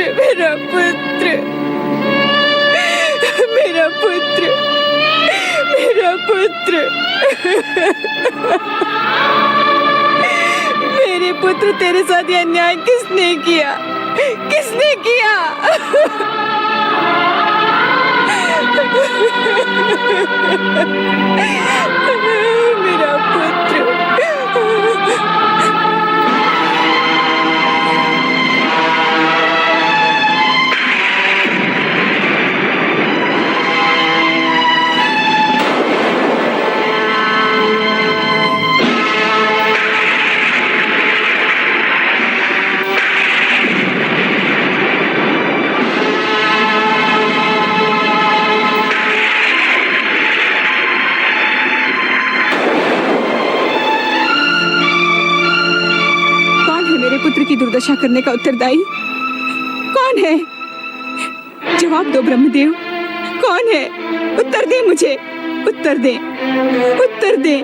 पुत्र, मेरा पुत्र, मेरा पुत्र, मेरा पुत्र। मेरे पुत्र, तेरे साथ ये अन्याय किसने किया? किसने किया? मेरा पुत्र। पुत्र की दुर्दशा करने का उत्तरदायी कौन है? जवाब दो ब्रह्मदेव, कौन है? उत्तर दे मुझे, उत्तर दे, उत्तर दे।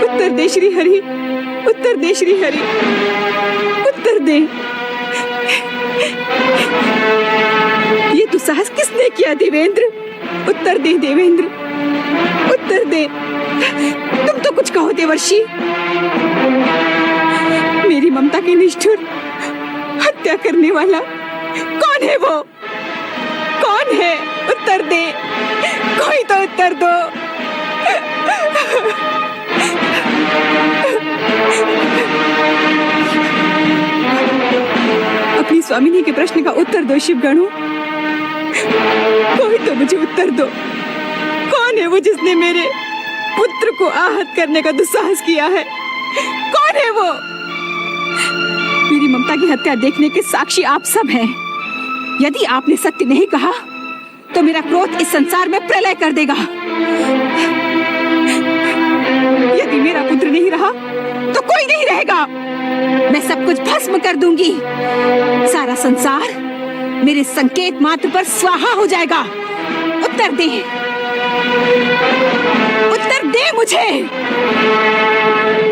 उत्तर दे श्री हरि, उत्तर दे श्री हरि, उत्तर दे। ये दुस्साहस किसने किया देवेंद्र? उत्तर दे देवेंद्र, उत्तर दे। तुम तो कुछ कहो देवर्षि। मेरी ममता के निष्ठुर हत्या करने वाला कौन है? वो कौन है? उत्तर दे, कोई तो उत्तर दो। अपनी स्वामिनी के प्रश्न का उत्तर दो शिवगणों, कोई तो मुझे उत्तर दो। कौन है वो जिसने मेरे पुत्र को आहत करने का दुस्साहस किया है? कौन है वो? मेरी ममता की हत्या देखने के साक्षी आप सब हैं। यदि आपने सत्य नहीं कहा तो मेरा क्रोध इस संसार में प्रलय कर देगा। यदि मेरा पुत्र नहीं रहा तो कोई नहीं रहेगा। मैं सब कुछ भस्म कर दूंगी। सारा संसार मेरे संकेत मात्र पर स्वाहा हो जाएगा। उत्तर दे, उत्तर दे मुझे,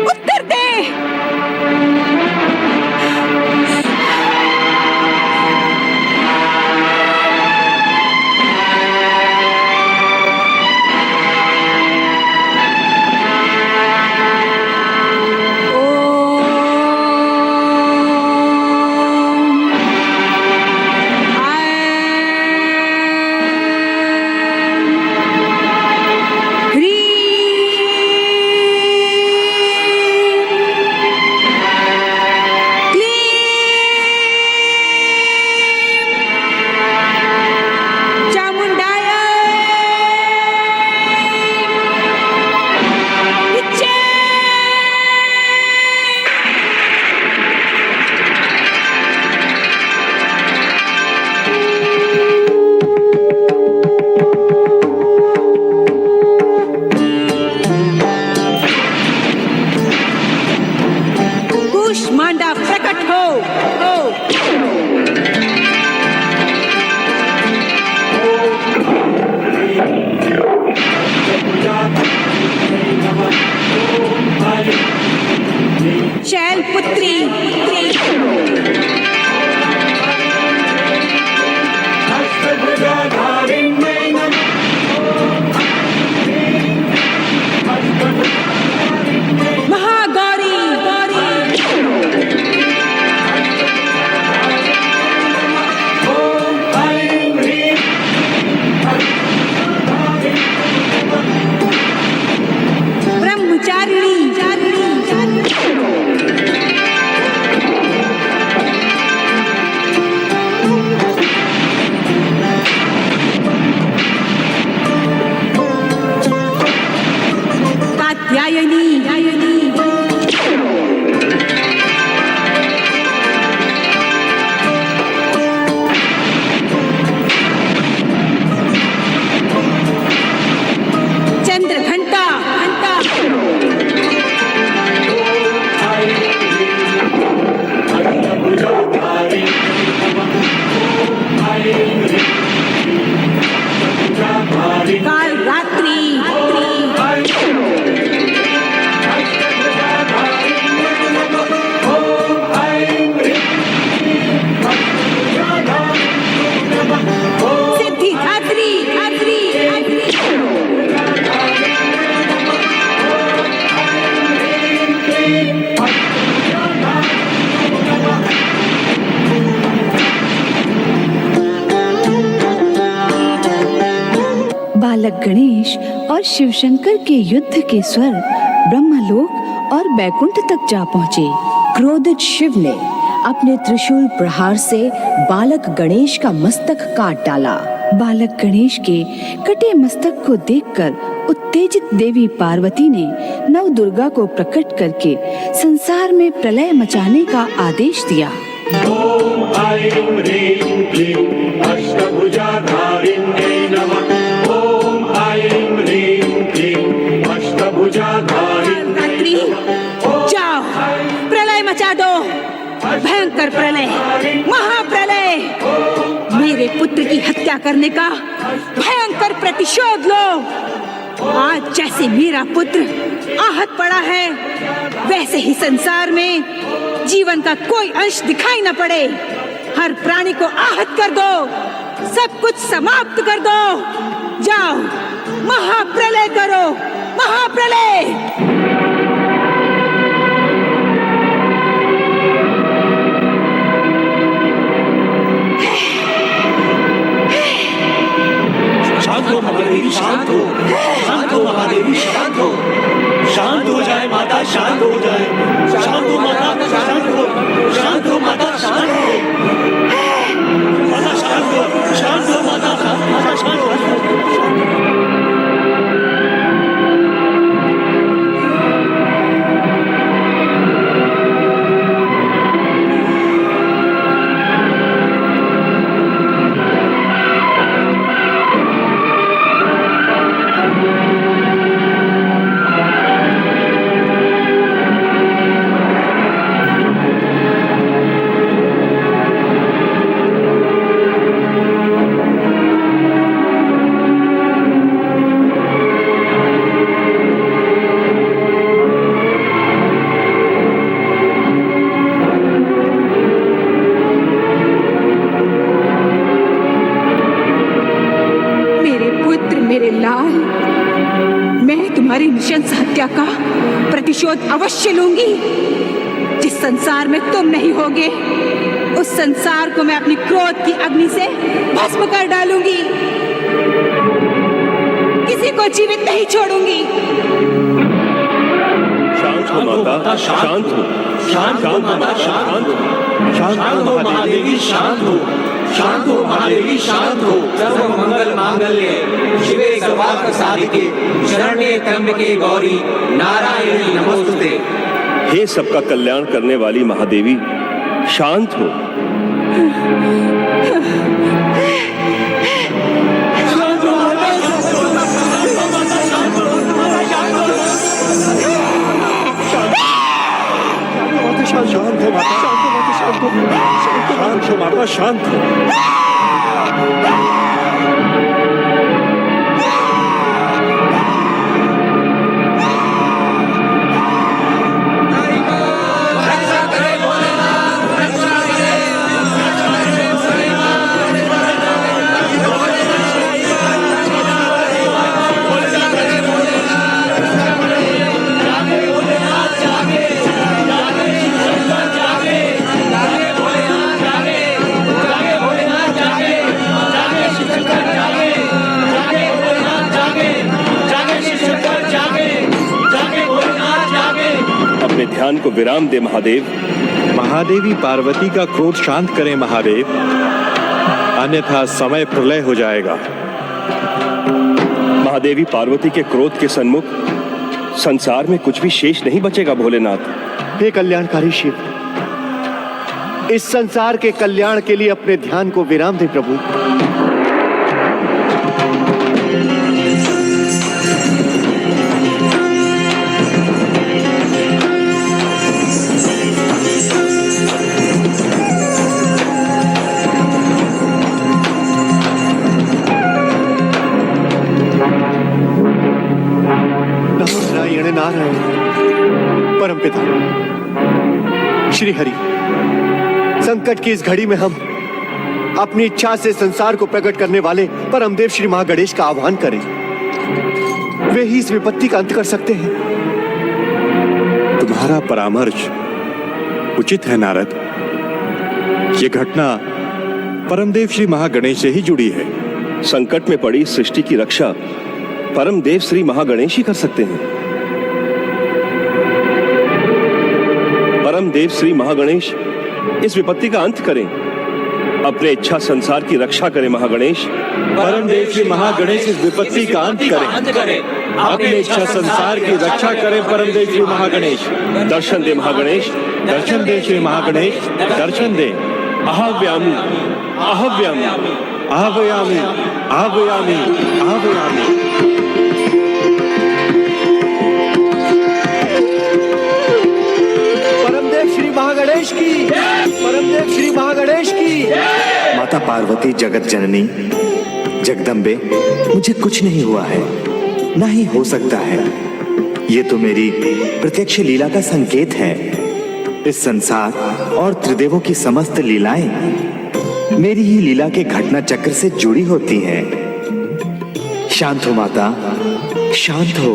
उत्तर दे। महागौरी, शिवशंकर के युद्ध के स्वर ब्रह्मलोक और बैकुंठ तक जा पहुँचे। क्रोधित शिव ने अपने त्रिशूल प्रहार से बालक गणेश का मस्तक काट डाला। बालक गणेश के कटे मस्तक को देखकर उत्तेजित देवी पार्वती ने नव दुर्गा को प्रकट करके संसार में प्रलय मचाने का आदेश दिया। ओम ऐं ह्रीं क्लीं अष्टभुजाधारिण्यै नमः। ओम ऐं ह्रीं क्लीं अष्टभुजाधारिण्यै नमः। जाओ, प्रलय मचा दो, भयंकर प्रलय, महाप्रलय। मेरे पुत्र की हत्या करने का भयंकर प्रतिशोध लो। आज जैसे मेरा पुत्र आहत पड़ा है, वैसे ही संसार में जीवन का कोई अंश दिखाई न पड़े। हर प्राणी को आहत कर दो, सब कुछ समाप्त कर दो। जाओ, महाप्रलय करो, महाप्रलय। शांत हो महादेवी, शांत हो, शांत हो महादेवी, शांत हो, शांत हो जाए माता, शांत हो जाए, शांत हो माता, शांत हो, शांत हो माता, शांत हो, माता शांत हो, शांत हो माता, शांत हो। तुम्हारी नृशंस हत्या का प्रतिशोध अवश्य लूंगी। जिस संसार में तुम नहीं होगे, उस संसार को मैं अपनी क्रोध की अग्नि से भस्म कर डालूंगी। किसी को जीवित नहीं छोड़ूंगी। शांत हो माता, शांत हो, शांत हो माता, शांत हो, शांत हो महादेवी, शांत हो, शांत हो महादेवी, शांत हो। सर्व मंगल मांगल्ये शिवे सर्वार्थ साधिके शरण्ये त्र्यंबके गौरी नारायणी नमोस्तुते। हे सबका कल्याण करने वाली महादेवी, शांत हो। शांत हो माता, शांत हो माता, शांत हो। अपने ध्यान को विराम दे महादेव। महादेवी पार्वती का क्रोध शांत करें महादेव, अन्यथा समय प्रलय हो जाएगा। महादेवी पार्वती के क्रोध के सन्मुख संसार में कुछ भी शेष नहीं बचेगा भोलेनाथ। हे कल्याणकारी शिव, इस संसार के कल्याण के लिए अपने ध्यान को विराम दे प्रभु। नारायण नारायण परमपिता श्री हरि, संकट की इस घड़ी में हम अपनी इच्छा से संसार को प्रकट करने वाले परमदेव श्री महागणेश का आह्वान करें। वे ही इस विपत्ति का अंत कर सकते हैं। तुम्हारा परामर्श उचित है नारद। ये घटना परमदेव श्री महागणेश से ही जुड़ी है। संकट में पड़ी सृष्टि की रक्षा परम देव श्री महागणेश ही कर सकते हैं। परम देव श्री महागणेश इस विपत्ति का अंत करें, अपने इच्छा संसार की रक्षा करें। महागणेश, परम देव श्री महागणेश इस विपत्ति का अंत करें, अपने इच्छा संसार की रक्षा करें। परम देव श्री महागणेश, दर्शन दे महागणेश, दर्शन दे श्री महागणेश, दर्शन दे। अहव्यामी अहव्यामी आह्वयामि आह्वयामि आह्वयामि। परमदेव श्री महागणेश की, परमदेव श्री महागणेश की। माता पार्वती जगत जननी जगदम्बे, मुझे कुछ नहीं हुआ है, ना ही हो सकता है। ये तो मेरी प्रत्यक्ष लीला का संकेत है। इस संसार और त्रिदेवों की समस्त लीलाएं मेरी ही लीला के घटना चक्र से जुड़ी होती हैं। शांत हो माता, शांत हो।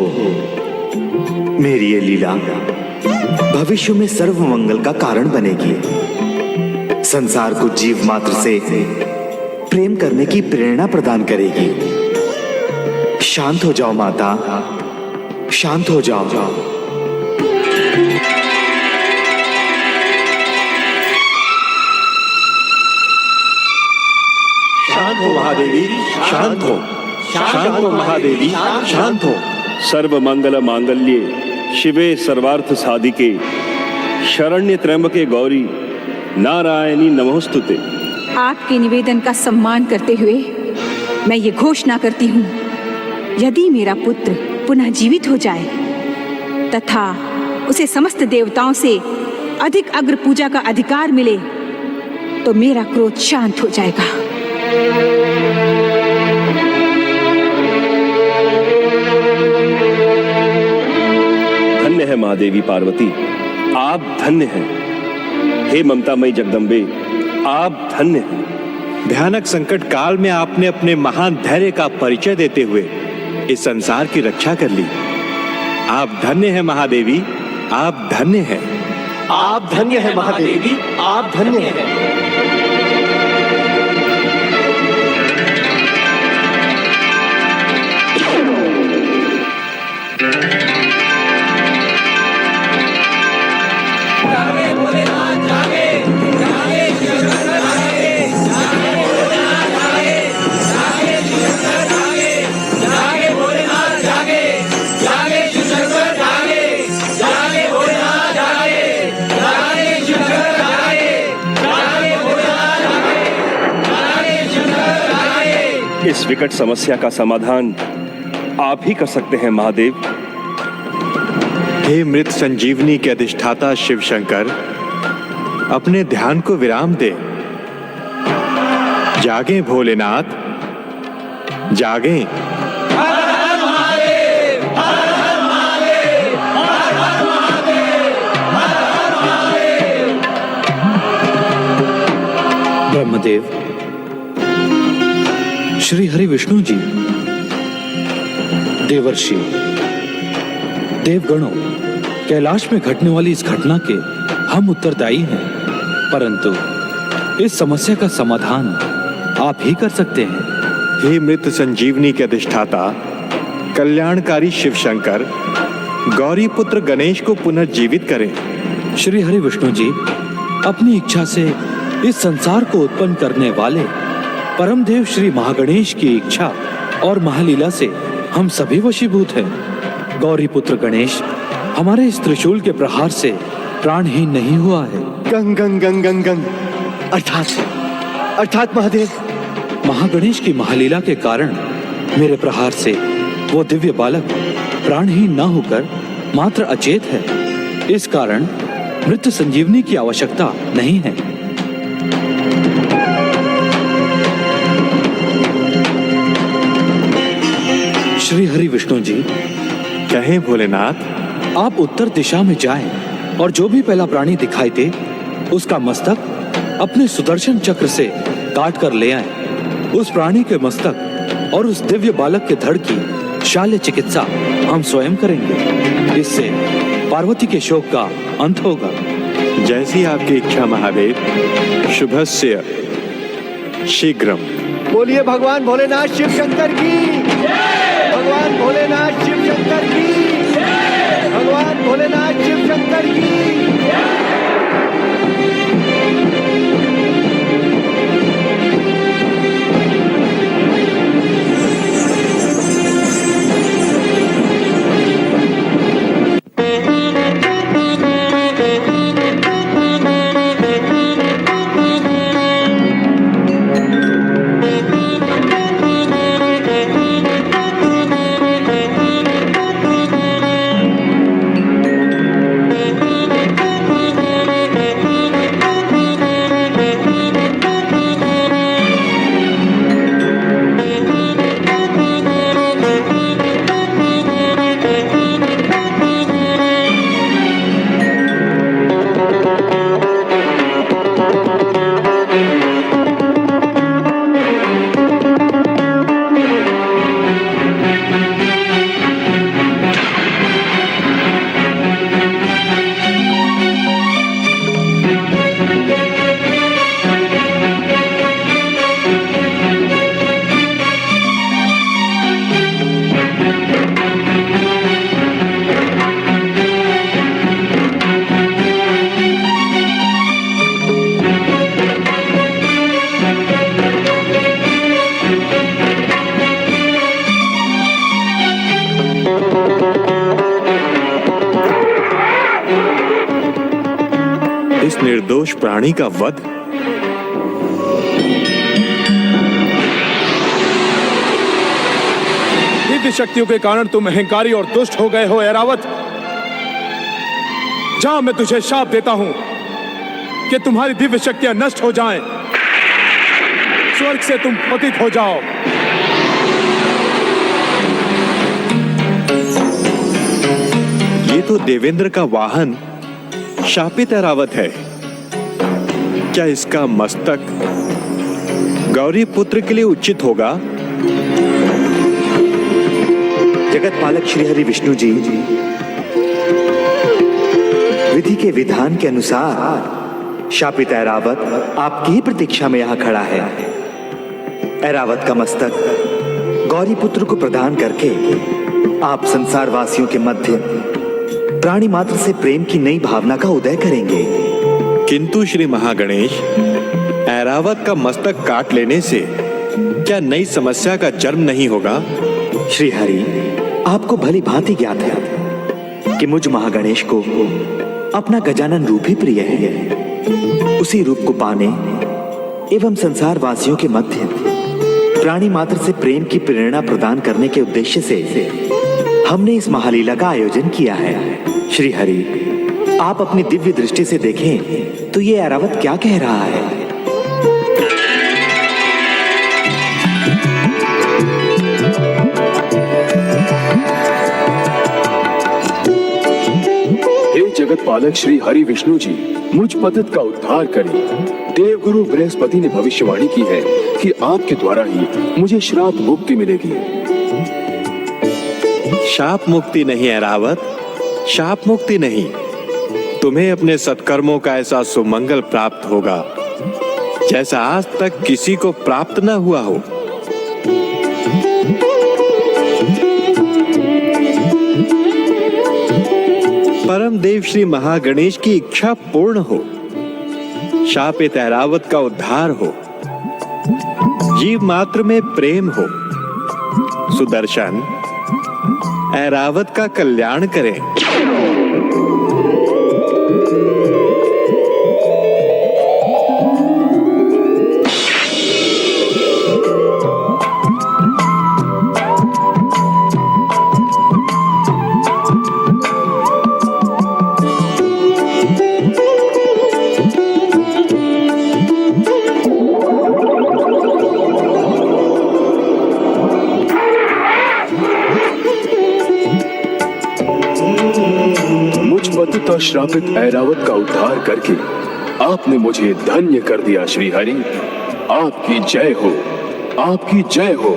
मेरी ये लीला भविष्य में सर्व मंगल का कारण बनेगी। संसार को जीव मात्र से प्रेम करने की प्रेरणा प्रदान करेगी। शांत हो जाओ माता, शांत हो जाओ। शांत हो महादेवी, शांत हो। शांत हो महादेवी, शांत हो। सर्व मंगल मांगल्ये शिवे सर्वार्थ साधिके शरण्य त्र्यंबके गौरी नारायणी नमोस्तुते। आपके निवेदन का सम्मान करते हुए मैं ये घोषणा करती हूँ, यदि मेरा पुत्र पुनः जीवित हो जाए तथा उसे समस्त देवताओं से अधिक अग्र पूजा का अधिकार मिले तो मेरा क्रोध शांत हो जाएगा। धन्य है महादेवी पार्वती, आप धन्य हैं। हे ममतामयी जगदम्बे, आप धन्य हैं। भयानक संकट काल में आपने अपने महान धैर्य का परिचय देते हुए इस संसार की रक्षा कर ली। आप धन्य हैं महादेवी, आप धन्य हैं। आप धन्य है महादेवी, आप धन्य हैं। इस विकट समस्या का समाधान आप ही कर सकते हैं महादेव। हे मृत संजीवनी के अधिष्ठाता शिव शंकर, अपने ध्यान को विराम दे। जागें भोलेनाथ, जागें। ब्रह्मदेव, श्री हरि विष्णु जी, देवर्षि, देवगणों, कैलाश में घटने वाली इस घटना के हम उत्तरदायी हैं, परंतु इस समस्या का समाधान आप ही कर सकते हैं। हे मृत संजीवनी के अधिष्ठाता कल्याणकारी शिव शंकर, गौरी पुत्र गणेश को पुनर्जीवित करें। श्री हरि विष्णु जी, अपनी इच्छा से इस संसार को उत्पन्न करने वाले परमदेव श्री महागणेश की इच्छा और महालीला से हम सभी वशीभूत हैं। गौरी पुत्र गणेश हमारे इस त्रिशूल के प्रहार से प्राणहीन नहीं हुआ है। गंग गंग गंग गंग गंग, अर्थात महादेव, महागणेश की महालीला के कारण मेरे प्रहार से वो दिव्य बालक प्राणहीन न होकर मात्र अचेत है। इस कारण मृत संजीवनी की आवश्यकता नहीं है। श्री हरि विष्णु जी, कहें भोलेनाथ। आप उत्तर दिशा में जाएं और जो भी पहला प्राणी दिखाई दे उसका मस्तक अपने सुदर्शन चक्र से काट कर ले आएं। उस प्राणी के मस्तक और उस दिव्य बालक के धड़ की शाल्य चिकित्सा हम स्वयं करेंगे। इससे पार्वती के शोक का अंत होगा। जैसी आपकी इच्छा महादेव। शुभस्य शीघ्रम। बोलिए भगवान भोलेनाथ शिव शंकर की, भगवान भोले भोलेनाथ शिव शंकर की। इस निर्दोष प्राणी का वध दिव्य शक्तियों के कारण तुम अहंकारी और दुष्ट हो गए हो ऐरावत। जा, मैं तुझे शाप देता हूं कि तुम्हारी दिव्य शक्तियां नष्ट हो जाएं, स्वर्ग से तुम पतित हो जाओ। ये तो देवेंद्र का वाहन शापित ऐरावत है। क्या इसका मस्तक गौरी पुत्र के लिए उचित होगा? जगत पालक श्री हरि विष्णु जी, विधि के विधान के अनुसार शापित ऐरावत आपकी ही प्रतीक्षा में यहाँ खड़ा है। ऐरावत का मस्तक गौरी पुत्र को प्रदान करके आप संसार वासियों के मध्य प्राणी मात्र से प्रेम की नई भावना का उदय करेंगे। किंतु श्री महागणेश, ऐरावत का मस्तक काट लेने से क्या नई समस्या का जन्म नहीं होगा? श्री हरि, आपको भली भांति ज्ञात है कि मुझ महागणेश को अपना गजानन रूप ही प्रिय है। उसी रूप को पाने एवं संसार वासियों के मध्य प्राणी मात्र से प्रेम की प्रेरणा प्रदान करने के उद्देश्य से हमने इस महालीला का आयोजन किया है। श्री हरि, आप अपनी दिव्य दृष्टि से देखें तो ये ऐरावत क्या कह रहा है। हे जगत पालक श्री हरि विष्णु जी, मुझ पतित का उद्धार करें। देवगुरु बृहस्पति ने भविष्यवाणी की है कि आपके द्वारा ही मुझे श्राप मुक्ति मिलेगी। शाप मुक्ति नहीं ऐरावत, शाप मुक्ति नहीं। तुम्हें अपने सत्कर्मों का ऐसा सुमंगल प्राप्त होगा जैसा आज तक किसी को प्राप्त न हुआ हो। परम देव श्री महागणेश की इच्छा पूर्ण हो, शापित ऐरावत का उद्धार हो, जीव मात्र में प्रेम हो। सुदर्शन, ऐरावत का कल्याण करें। पतित और श्रापित ऐरावत का उद्धार करके आपने मुझे धन्य कर दिया। श्री हरि, आपकी जय हो, आपकी जय हो।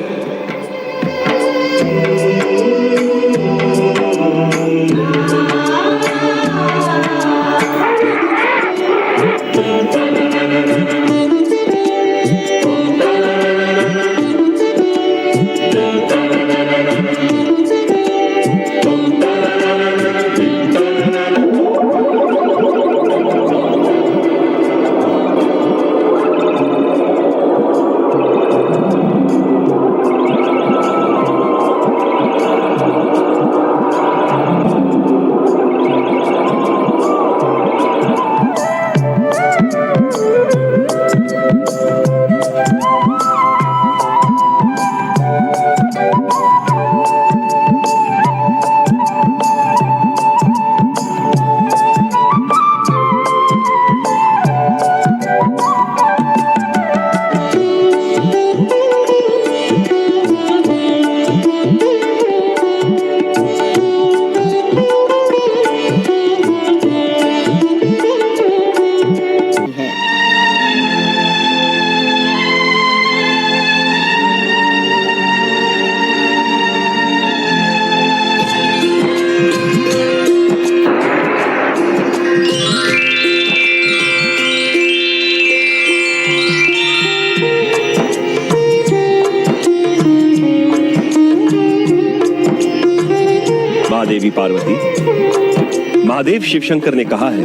महादेवी पार्वती, महादेव शिवशंकर ने कहा है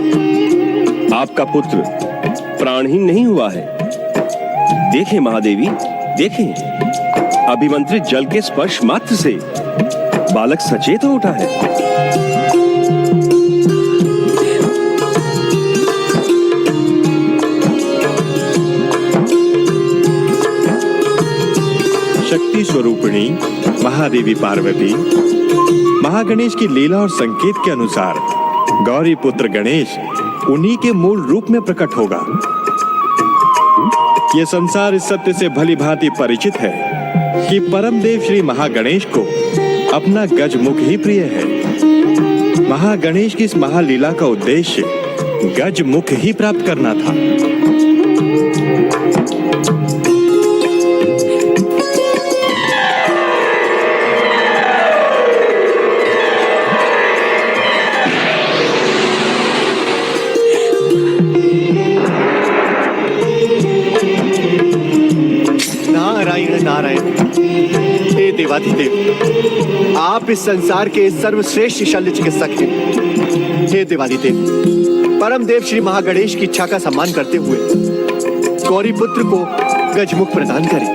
आपका पुत्र प्राणहीन नहीं हुआ है। देखें महादेवी, देखें, अभिमंत्रित जल के स्पर्श मात्र से बालक सचेत हो उठा है। शक्ति स्वरूपिणी महादेवी पार्वती महागणेश की लीला और संकेत के अनुसार गौरी पुत्र गणेश उन्हीं के मूल रूप में प्रकट होगा। ये संसार इस सत्य से भली भांति परिचित है कि परम देव श्री महागणेश को अपना गजमुख ही प्रिय है। महागणेश की इस महालीला का उद्देश्य गजमुख ही प्राप्त करना था। नारायण नारायण, हे देवाधिदेव, आप इस संसार के सर्वश्रेष्ठ शल्य चिकित्सक हैं। हे देवाधिदेव, परम देव श्री महागणेश की इच्छा का सम्मान करते हुए गौरी पुत्र को गजमुख प्रदान करें।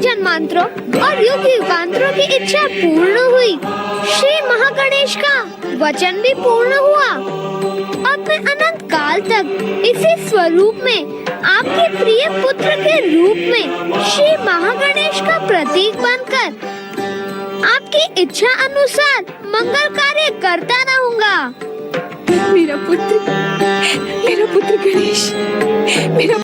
जन्मांतरों और युग युगांतरों की इच्छा पूर्ण हुई। श्री महागणेश का वचन भी पूर्ण हुआ और मैं अनंत काल तक इसी स्वरूप में आपके प्रिय पुत्र के रूप में श्री महागणेश का प्रतीक बनकर आपकी इच्छा अनुसार मंगल कार्य करता रहूंगा। मेरा पुत्र गणेश, मेरा